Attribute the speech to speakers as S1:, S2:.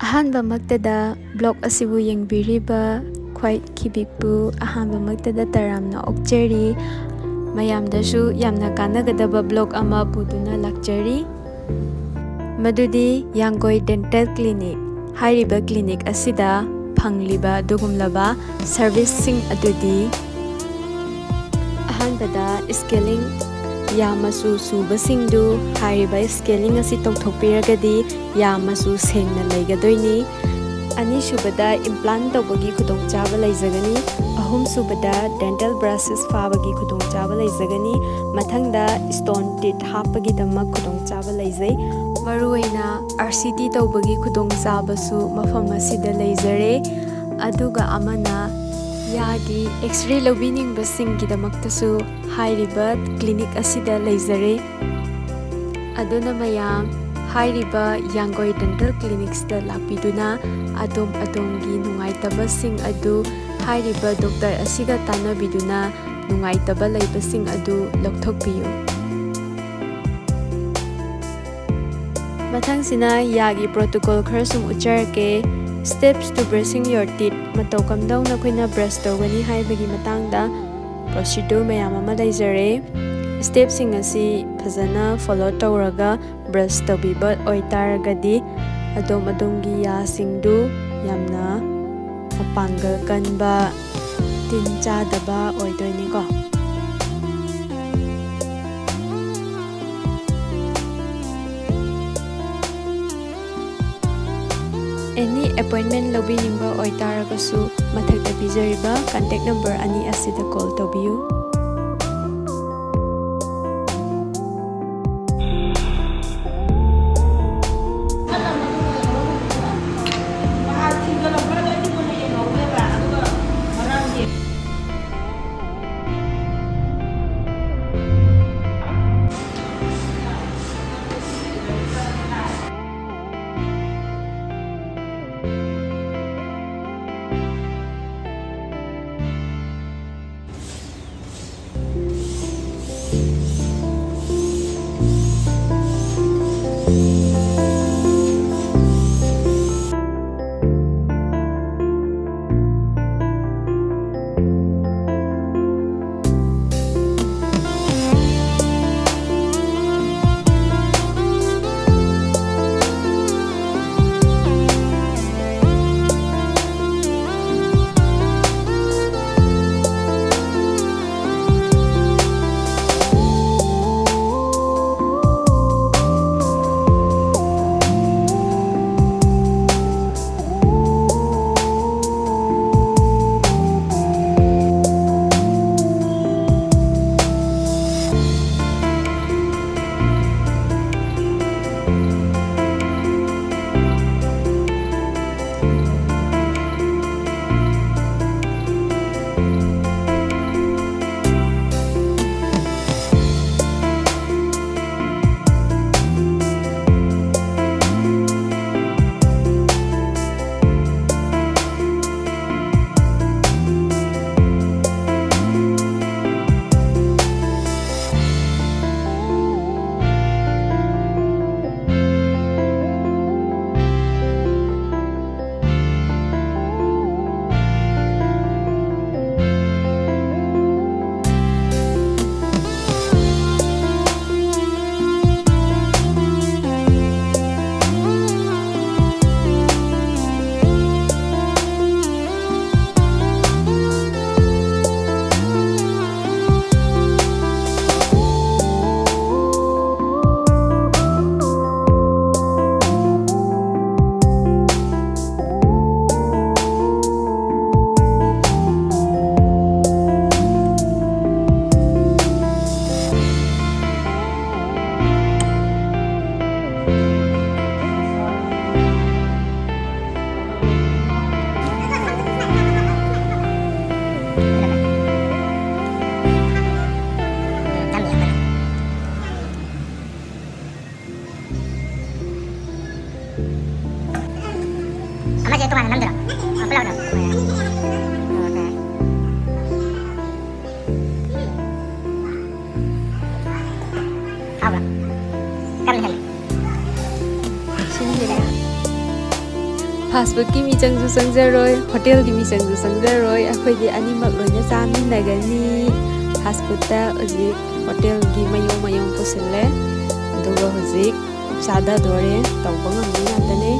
S1: ꯑꯍꯥꯟꯕꯃꯛꯇꯗ block ꯑꯁꯤꯕꯨ ꯌꯦꯡꯕꯤꯔꯤꯕ ꯈ꯭ꯋꯥꯏ ꯈꯤꯕꯤꯛꯄꯨ ꯑꯍꯥꯟꯕꯃꯛꯇꯗ ꯇꯔꯥꯝꯅ ꯑꯣꯛꯆꯔꯤ꯫ ꯃꯌꯥꯝꯗꯁꯨ ꯌꯥꯝꯅ ꯀꯥꯟꯅꯒꯗꯕ ꯕ꯭ꯂꯣꯛ ꯑꯃ ꯄꯨꯗꯨꯅ ꯂꯥꯛꯆꯔꯤ, ꯃꯗꯨꯗꯤ ꯌꯥꯡꯒꯣꯏ ꯗꯦꯟꯇꯦꯜ ꯀ꯭ꯂꯤꯅꯤꯛ꯫ ꯍꯥꯏꯔꯤꯕ ꯀ꯭ꯂꯤꯅꯤꯛ ꯑꯁꯤꯗ ꯐꯪꯂꯤꯕ ꯑꯗꯨꯒꯨꯝꯂꯕ ꯁꯔꯚꯤꯁꯁꯤꯡ ꯑꯗꯨꯗꯤ: ꯑꯍꯥꯟꯕꯗ ꯁ꯭ꯀꯦꯂꯤꯡ, ꯌꯥ ꯃꯆꯨ ꯁꯨꯕꯁꯤꯡꯗꯨ ꯍꯥꯏꯔꯤꯕ ꯁ꯭ꯀꯦꯂꯤꯡ ꯑꯁꯤ ꯇꯧꯊꯣꯛꯄꯤꯔꯒꯗꯤ ꯌꯥ ꯃꯆꯨ ꯁꯦꯡꯅ ꯂꯩꯒꯗꯣꯏꯅꯤ꯫ ꯑꯅꯤꯁꯨꯕꯗ ꯏꯝꯄ꯭ꯂꯥꯟ ꯇꯧꯕꯒꯤ ꯈꯨꯗꯣꯡꯆꯥꯕ ꯂꯩꯖꯒꯅꯤ꯫ ꯑꯍꯨꯝꯁꯨꯕꯗ ꯗꯦꯟꯇꯦꯜ ꯕ꯭ꯔꯁꯦꯁ ꯐꯥꯕꯒꯤ ꯈꯨꯗꯣꯡꯆꯥꯕ ꯂꯩꯖꯒꯅꯤ꯫ ꯃꯊꯪꯗ ꯁ꯭ꯇꯣꯟ ꯇꯤꯠ ꯍꯥꯞꯄꯒꯤꯗꯃꯛ ꯈꯨꯗꯣꯡꯆꯥꯕ ꯂꯩꯖꯩ꯫ ꯃꯔꯨꯑꯣꯏꯅ RCT ꯇꯧꯕꯒꯤ ꯈꯨꯗꯣꯡꯆꯥꯕꯁꯨ ꯃꯐꯝ ꯑꯁꯤꯗ ꯂꯩꯖꯔꯦ꯫ ꯑꯗꯨꯒ ꯑꯃꯅ ꯌꯥꯒꯤ ꯑꯦꯛꯁ-ꯔꯦ ꯂꯧꯕꯤꯅꯤꯡꯕꯁꯤꯡꯒꯤꯗꯃꯛꯇꯁꯨ ꯍꯥꯏꯔꯤꯕ ꯀ꯭ꯂꯤꯅꯤꯛ ꯑꯁꯤꯗ ꯂꯩꯖꯔꯦ꯫ ꯑꯗꯨꯅ ꯃꯌꯥꯝ ꯍꯥꯏꯔꯤꯕ ꯌꯥꯡꯒꯣꯏ ꯗꯦꯟꯇꯦꯜ ꯀ꯭ꯂꯤꯅꯤꯛꯁꯇ ꯂꯥꯛꯄꯤꯗꯨꯅ ꯑꯗꯣꯝꯒꯤ ꯅꯨꯡꯉꯥꯏꯇꯕꯁꯤꯡ ꯑꯗꯨ ꯍꯥꯏꯔꯤꯕ ꯗꯣꯛꯇꯔ ꯑꯁꯤꯒ ꯇꯥꯟꯅꯕꯤꯗꯨꯅ ꯅꯨꯡꯉꯥꯏꯇꯕ ꯂꯩꯕꯁꯤꯡ ꯑꯗꯨ ꯂꯧꯊꯣꯛꯄꯤꯌꯨ꯫ ꯃꯊꯪꯁꯤꯅ ꯌꯥꯒꯤ ꯄ꯭ꯔꯣꯇꯣꯀꯣꯜ ꯈꯔ ꯁꯨꯝ ꯎꯠꯆꯔꯛꯀꯦ꯫ ꯁ꯭ꯇꯦꯞꯁ ꯇꯨ ꯕ꯭ꯔꯁꯤꯡ ꯌꯣꯔ ꯇꯤꯠ, ꯃꯇꯧ ꯀꯝꯗꯧꯅ ꯑꯩꯈꯣꯏꯅ ꯕ꯭ꯔꯁ ꯇꯧꯒꯅꯤ ꯍꯥꯏꯕꯒꯤ ꯃꯇꯥꯡꯗ ꯄ꯭ꯔꯣꯁꯤꯗꯨꯔ ꯃꯌꯥꯝ ꯑꯃ ꯂꯩꯖꯔꯦ꯫ ꯁ꯭ꯇꯦꯞꯁꯤꯡ ꯑꯁꯤ ꯐꯖꯅ ꯐꯣꯂꯣ ꯇꯧꯔꯒ ꯕ꯭ꯔꯁ ꯇꯧꯕꯤꯕ ꯑꯣꯏꯇꯥꯔꯒꯗꯤ ꯑꯗꯣꯝꯒꯤ ꯌꯥꯁꯤꯡꯗꯨ ꯌꯥꯝꯅ ꯃꯄꯥꯡꯒꯜ ꯀꯟꯕ, ꯇꯤꯟ ꯆꯥꯗꯕ ꯑꯣꯏꯗꯣꯏꯅꯤꯀꯣ꯫ ꯑꯦꯅꯤ ꯑꯦꯄꯣꯏꯟꯃꯦꯟ ꯂꯧꯕꯤꯅꯤꯡꯕ ꯑꯣꯏꯇꯥꯔꯒꯁꯨ ꯃꯊꯛꯇ ꯄꯤꯖꯔꯤꯕ ꯀꯟꯇꯦꯛ ꯅꯝꯕꯔ ꯑꯅꯤ ꯑꯁꯤꯗ ꯀꯣꯜ ꯇꯧꯕꯤꯌꯨ꯫
S2: itu mana 6 drop. Pelau dong. Apa? Kan lihat.
S1: Sini deh. ꯐꯥꯁ ꯐꯨꯗꯀꯤ ꯃꯤꯆꯪꯁꯨ ꯆꯪꯖꯔꯣꯏ ꯍꯣꯇꯦꯜꯒꯤ ꯃꯤꯆꯪꯁꯨ ꯆꯪꯖꯔꯣꯏ ꯑꯩꯈꯣꯏꯗꯤ ꯑꯅꯤꯃꯛ ꯂꯣꯏꯅ ꯆꯥꯃꯤꯟꯅꯒꯅꯤ ꯐꯥꯁ ꯐꯨꯗꯇ ꯍꯧꯖꯤꯛ ꯍꯣꯇꯦꯜꯒꯤ ꯃꯌꯣꯡ ꯄꯨꯁꯤꯜꯂꯦ ꯑꯗꯨꯒ ꯍꯧꯖꯤꯛ ꯆꯥꯗꯗꯣꯔꯦ ꯇꯧꯕ ꯉꯝꯕꯤ ꯉꯥꯛꯇꯅꯦ